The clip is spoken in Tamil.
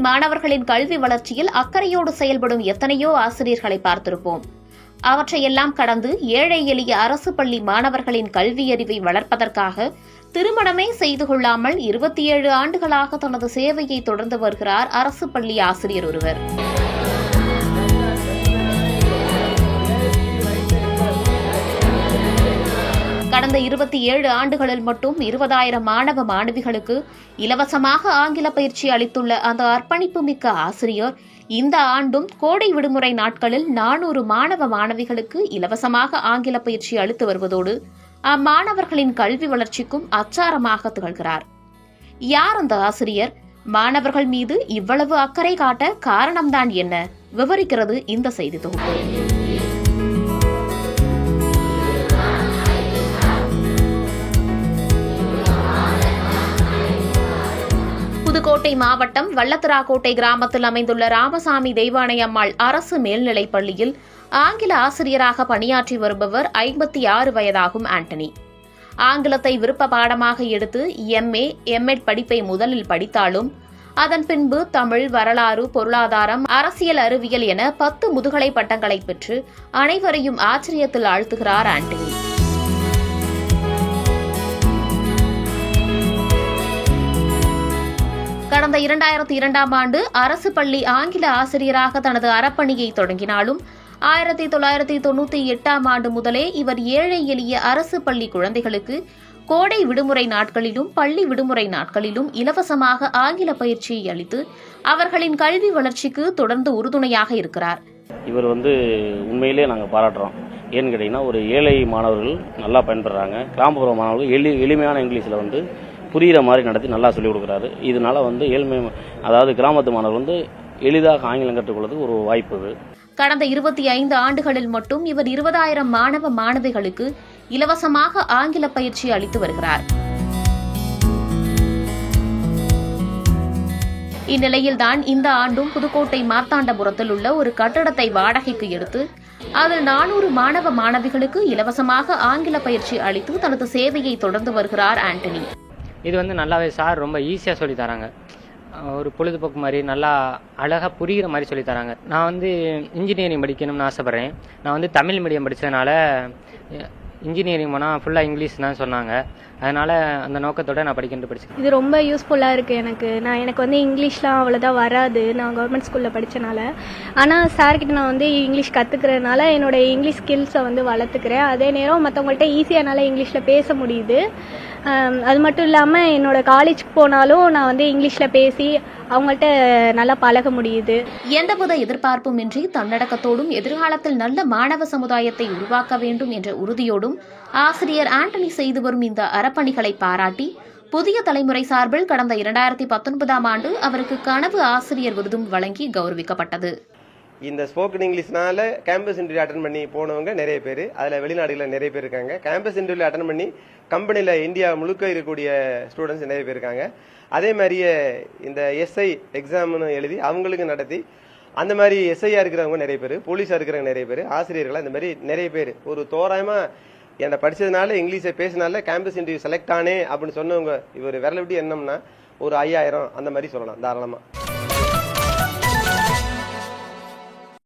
மாணவர்களின் கல்வி வளர்ச்சியில் அக்கறையோடு செயல்படும் எத்தனையோ ஆசிரியர்களை பார்த்திருப்போம். அவற்றையெல்லாம் கடந்து ஏழை எளிய அரசு பள்ளி மாணவர்களின் கல்வியறிவை வளர்ப்பதற்காக திருமணமே செய்து கொள்ளாமல் 27 ஆண்டுகளாக தனது சேவையை தொடர்ந்து வருகிறார் அரசு பள்ளி ஆசிரியர் ஒருவர். கடந்த 27 ஆண்டுகளில் மட்டும் 20,000 மாணவ மாணவிகளுக்கு இலவசமாக ஆங்கில பயிற்சி அளித்துள்ள அந்த அர்ப்பணிப்பு மிக்க ஆசிரியர் இந்த ஆண்டும் கோடை விடுமுறை நாட்களில் 400 மாணவ மாணவிகளுக்கு இலவசமாக ஆங்கில பயிற்சி அளித்து வருவதோடு அம்மாணவர்களின் கல்வி வளர்ச்சிக்கும் அச்சாரமாக திகழ்கிறார். யார் அந்த ஆசிரியர்? மாணவர்கள் மீது இவ்வளவு அக்கறை காட்ட காரணம்தான் என்ன? விவரிக்கிறது இந்த செய்தி தொகுப்பு. புதுக்கோட்டை மாவட்டம் வல்லத்திராக்கோட்டை கிராமத்தில் அமைந்துள்ள ராமசாமி தெய்வானை அம்மாள் அரசு மேல்நிலைப் பள்ளியில் ஆங்கில ஆசிரியராக பணியாற்றி வருபவர் 56 வயதாகும் ஆண்டனி. ஆங்கிலத்தை விருப்ப பாடமாக எடுத்து MA, MEd படிப்பை முதலில் படித்தாலும் அதன் பின்பு தமிழ், வரலாறு, பொருளாதாரம், அரசியல் அறிவியல் என 10 முதுகலை பட்டங்களை பெற்று அனைவரையும் ஆச்சரியத்தில் ஆழ்த்துகிறார் ஆண்டனி. கடந்த 2002ஆம் ஆண்டு அரசு பள்ளி ஆங்கில ஆசிரியராக தனது அறப்பணியை தொடங்கினாலும் 1998ஆம் ஆண்டு முதலே இவர் ஏழை எளிய அரசு பள்ளி குழந்தைகளுக்கு கோடை விடுமுறை நாட்களிலும் பள்ளி விடுமுறை நாட்களிலும் இலவசமாக ஆங்கில பயிற்சியை அளித்து அவர்களின் கல்வி வளர்ச்சிக்கு தொடர்ந்து உறுதுணையாக இருக்கிறார். இவர் உண்மையிலே நாங்கள் பாராட்டுறோம். ஏன்னு கேட்டீங்கன்னா, ஒரு ஏழை மாணவர்கள் நல்லா பயன்படுறாங்க. கிராமப்புற மாணவர்கள் எளிமையான இங்கிலீஷில் புரிகிற மாதிரி நடத்தி நல்லா சொல்லிக் கொடுக்குறாரு. இதனால ஏழ்மை, அதாவது கிராமத்து மாணவர்கள் எளிதாக ஆங்கிலம் கற்றுக்கொள்வது ஒரு வாய்ப்பு இது. கடந்த 25 ஆண்டுகளில் மட்டும் இவர் 20,000 மாணவ மாணவிகளுக்கு இலவசமாக ஆங்கில பயிற்சி அளித்து வருகிறார். இந்நிலையில்தான் இந்த ஆண்டும் புதுக்கோட்டை மார்த்தாண்டபுரத்தில் உள்ள ஒரு கட்டடத்தை வாடகைக்கு எடுத்து அதில் 400 மாணவ மாணவிகளுக்கு இலவசமாக ஆங்கில பயிற்சி அளித்து தனது சேவையை தொடர்ந்து வருகிறார் ஆண்டனி. இது நல்லாவே சார் ரொம்ப ஈஸியாக சொல்லி தராங்க. ஒரு பொழுதுபோக்கு மாதிரி நல்லா அழகாக புரிகிற மாதிரி சொல்லி தராங்க. நான் இன்ஜினியரிங் படிக்கணும்னு ஆசைப்பட்றேன். நான் தமிழ் மீடியம் படித்ததுனால இன்ஜினியரிங் போனால் ஃபுல்லாக இங்கிலீஷ் தான் சொன்னாங்க. அதனால் அந்த நோக்கத்தோடு நான் படிச்சேன். இது ரொம்ப யூஸ்ஃபுல்லாக இருக்குது எனக்கு இங்கிலீஷ்லாம் அவ்வளோதான் வராது. நான் கவர்மெண்ட் ஸ்கூலில் படித்தனால. ஆனால் சார்கிட்ட நான் இங்கிலீஷ் கற்றுக்கிறதுனால என்னோடய இங்கிலீஷ் ஸ்கில்ஸை வளர்த்துக்கிறேன். அதே நேரம் மற்றவங்கள்ட்ட ஈஸியாக என்னால் இங்கிலீஷில் பேச முடியுது. அது மட்டும் இல்லாமல் என்னோடய காலேஜுக்கு போனாலும் நான் இங்கிலீஷில் பேசி அவங்கள்ட்ட நல்லா பழக முடியுது. எந்தவித எதிர்பார்ப்புமின்றி தன்னடக்கத்தோடும் எதிர்காலத்தில் நல்ல மாணவ சமுதாயத்தை உருவாக்க வேண்டும் என்ற உறுதியோடும் ஆசிரியர் ஆண்டனி செய்து வரும் இந்த அறப்பணிகளை பாராட்டி புதிய தலைமுறை சார்பில் கடந்த 2019ஆம் ஆண்டு அவருக்கு கனவு ஆசிரியர் விருதும் வழங்கி கௌரவிக்கப்பட்டது. இந்த ஸ்போக்கன் இங்கிலீஷ்னால கேம்பஸ் இன்டர்வியூ அட்டன் பண்ணி போனவங்க நிறைய பேர், அதில் வெளிநாடுகளில் நிறைய பேர் இருக்காங்க. கேம்பஸ் இன்டர்வியூ அட்டன் பண்ணி கம்பெனியில் இந்தியா முழுக்க இருக்கக்கூடிய ஸ்டூடெண்ட்ஸ் நிறைய பேர் இருக்காங்க. அதே மாதிரியே இந்த SI எக்ஸாம்னு எழுதி அவங்களுக்கு நடத்தி அந்த மாதிரி SIயாக இருக்கிறவங்க நிறைய பேர், போலீஸாக இருக்கிறவங்க நிறைய பேர், ஆசிரியர்களாக இந்த மாதிரி நிறைய பேர் ஒரு தோராயமாக என்னை படித்ததுனால இங்கிலீஷை பேசினால கேம்பஸ் இன்டர்வியூ செலக்ட் ஆனே அப்படின்னு சொன்னவங்க இவர் விரல விட்டு என்னம்னா ஒரு 5000 அந்த மாதிரி சொல்லலாம் தாராளமாக.